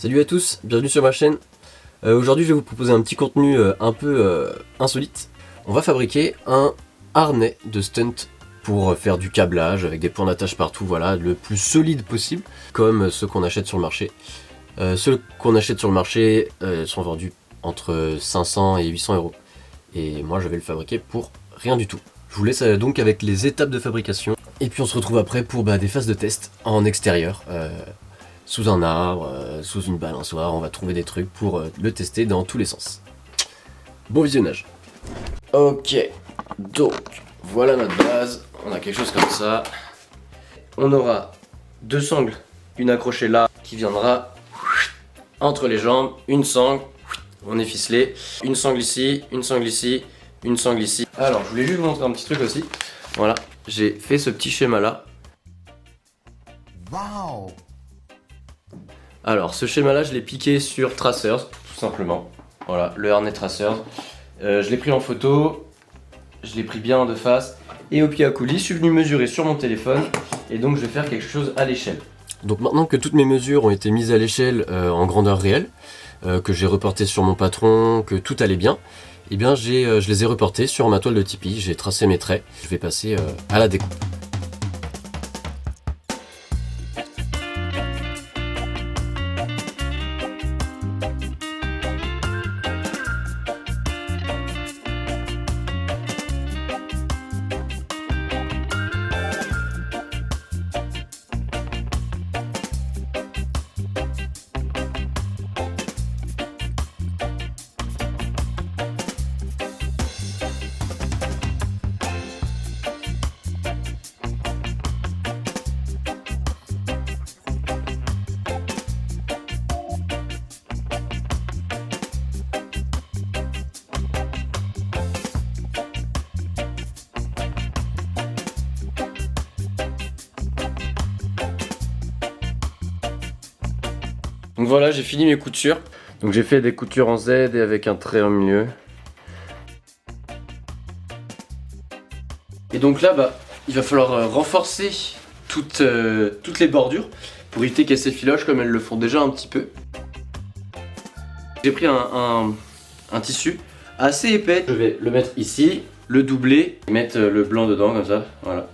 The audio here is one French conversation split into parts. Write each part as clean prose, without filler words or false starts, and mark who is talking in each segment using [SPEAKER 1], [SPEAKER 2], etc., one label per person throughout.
[SPEAKER 1] Salut à tous, bienvenue sur ma chaîne. Aujourd'hui je vais vous proposer un petit contenu un peu insolite. On va fabriquer un harnais de stunt pour faire du câblage avec des points d'attache partout, voilà, le plus solide possible, comme ceux qu'on achète sur le marché. Ceux qu'on achète sur le marché sont vendus entre 500 et 800 euros. Et moi je vais le fabriquer pour rien du tout. Je vous laisse donc avec les étapes de fabrication. Et puis on se retrouve après pour des phases de test en extérieur. Sous un arbre, sous une balançoire, on va trouver des trucs pour le tester dans tous les sens. Bon visionnage. Ok, donc voilà notre base, on a quelque chose comme ça. On aura deux sangles, une accrochée là qui viendra entre les jambes, une sangle, on est ficelé, une sangle ici, une sangle ici, une sangle ici. Alors je voulais juste vous montrer un petit truc aussi. Voilà, j'ai fait ce petit schéma là.
[SPEAKER 2] Wow.
[SPEAKER 1] Alors ce schéma là je l'ai piqué sur Tracers tout simplement. Voilà, le harnais Tracers. Je l'ai pris en photo, je l'ai pris bien de face. Et au pied à coulis, je suis venu mesurer sur mon téléphone. Et donc je vais faire quelque chose à l'échelle. Donc maintenant que toutes mes mesures ont été mises à l'échelle en grandeur réelle, que j'ai reporté sur mon patron, que tout allait bien, et bien je les ai reportés sur ma toile de Tipeee, j'ai tracé mes traits. Je vais passer à la découpe. Donc voilà, j'ai fini mes coutures. Donc j'ai fait des coutures en Z et avec un trait au milieu. Et donc là, il va falloir renforcer toutes les bordures pour éviter qu'elles s'effilochent comme elles le font déjà un petit peu. J'ai pris un tissu assez épais. Je vais le mettre ici, le doubler et mettre le blanc dedans comme ça. Voilà,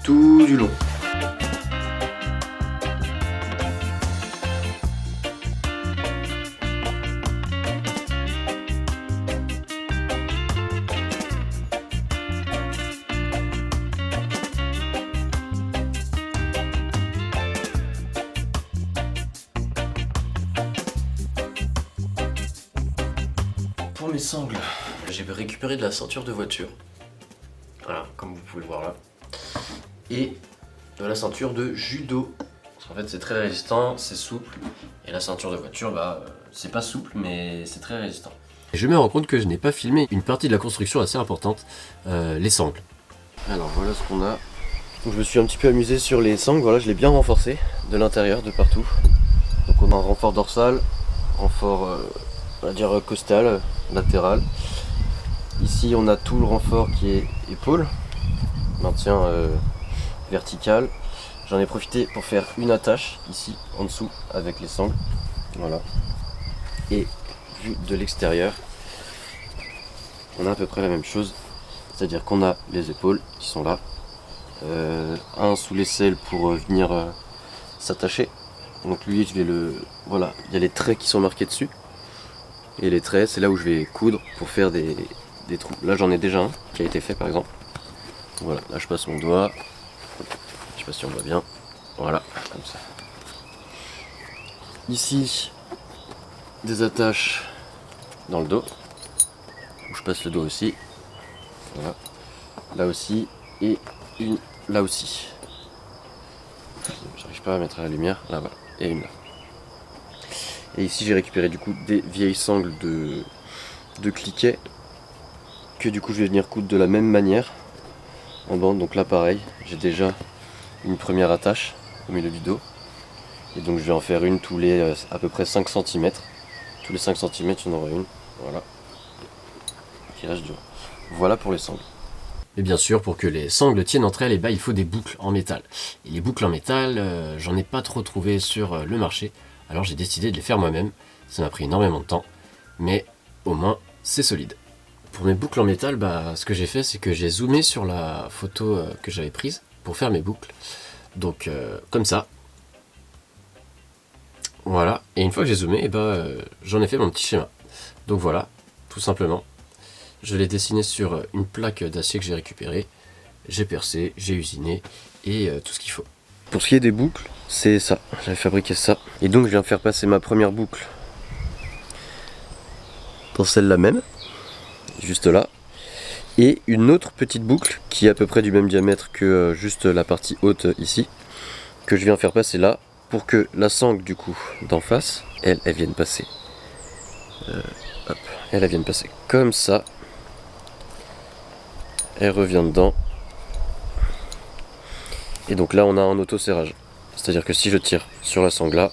[SPEAKER 1] tout du long. Pour mes sangles, j'ai récupéré de la ceinture de voiture, voilà, comme vous pouvez le voir là, et de la ceinture de judo, parce qu'en fait c'est très résistant, c'est souple, et la ceinture de voiture, c'est pas souple, mais c'est très résistant. Et je me rends compte que je n'ai pas filmé une partie de la construction assez importante, les sangles. Alors voilà ce qu'on a. Donc je me suis un petit peu amusé sur les sangles, voilà, je l'ai bien renforcé, de l'intérieur, de partout. Donc on a un renfort dorsal, renfort, on va dire costal, latéral. Ici on a tout le renfort qui est épaule, maintien vertical. J'en ai profité pour faire une attache ici en dessous avec les sangles, voilà. Et vu de l'extérieur, on a à peu près la même chose, c'est à dire qu'on a les épaules qui sont là, un sous l'aisselle pour venir s'attacher. Donc lui je vais voilà, il y a les traits qui sont marqués dessus. Et les traits, c'est là où je vais coudre pour faire des trous. Là j'en ai déjà un qui a été fait par exemple. Voilà, là je passe mon doigt. Je sais pas si on voit bien. Voilà, comme ça. Ici, des attaches dans le dos. Où je passe le dos aussi. Voilà. Là aussi. Et une là aussi. J'arrive pas à mettre à la lumière. Là voilà. Et une là. Et ici j'ai récupéré du coup des vieilles sangles de cliquet que du coup je vais venir coudre de la même manière en bande. Donc là pareil, j'ai déjà une première attache au milieu du dos. Et donc je vais en faire une tous les à peu près 5 cm. Tous les 5 cm il y en aura une. Voilà. Qui reste dur. Voilà pour les sangles. Et bien sûr, pour que les sangles tiennent entre elles, il faut des boucles en métal. Et les boucles en métal, j'en ai pas trop trouvé sur le marché. Alors j'ai décidé de les faire moi-même. Ça m'a pris énormément de temps, mais au moins c'est solide. Pour mes boucles en métal, ce que j'ai fait, c'est que j'ai zoomé sur la photo que j'avais prise pour faire mes boucles. Donc comme ça. Voilà, et une fois que j'ai zoomé, j'en ai fait mon petit schéma. Donc voilà, tout simplement. Je l'ai dessiné sur une plaque d'acier que j'ai récupérée. J'ai percé, j'ai usiné et tout ce qu'il faut. Pour ce qui est des boucles, c'est ça. J'avais fabriqué ça. Et donc je viens faire passer ma première boucle dans celle-là même, juste là. Et une autre petite boucle qui est à peu près du même diamètre que juste la partie haute ici, que je viens faire passer là, pour que la sangle du coup d'en face, elle vienne passer. Hop, elle vienne passer comme ça. Elle revient dedans. Et donc là on a un auto-serrage. C'est-à-dire que si je tire sur la sangle là,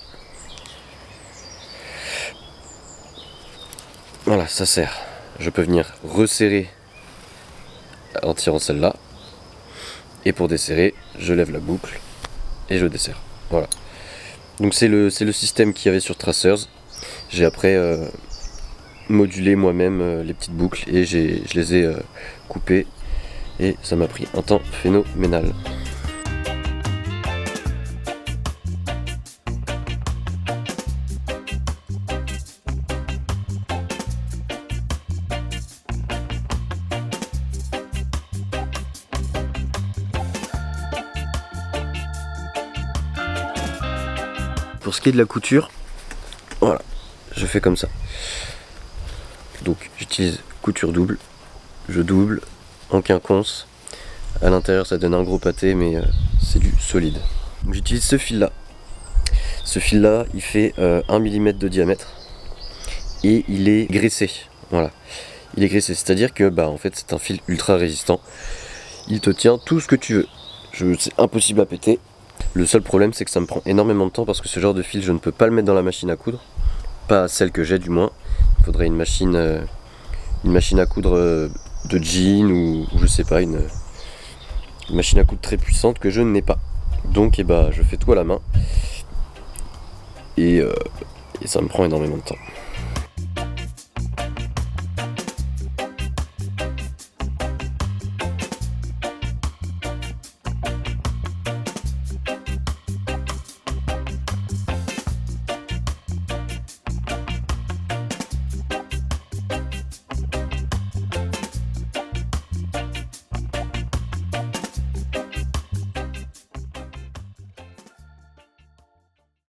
[SPEAKER 1] voilà, ça serre. Je peux venir resserrer en tirant celle-là. Et pour desserrer, je lève la boucle et je desserre. Voilà. Donc c'est le système qu'il y avait sur Tracers. J'ai après modulé moi-même les petites boucles et je les ai coupées. Et ça m'a pris un temps phénoménal. Pour ce qui est de la couture, voilà, je fais comme ça. Donc j'utilise couture double, je double en quinconce. À l'intérieur ça donne un gros pâté, mais c'est du solide. Donc j'utilise ce fil là. Ce fil là il fait 1 mm de diamètre et il est graissé. Voilà, il est graissé, c'est-à-dire que en fait c'est un fil ultra résistant. Il te tient tout ce que tu veux. C'est impossible à péter. Le seul problème c'est que ça me prend énormément de temps parce que ce genre de fil je ne peux pas le mettre dans la machine à coudre. Pas celle que j'ai du moins. Il faudrait une machine à coudre de jean ou je sais pas, une machine à coudre très puissante que je n'ai pas. Donc je fais tout à la main et ça me prend énormément de temps.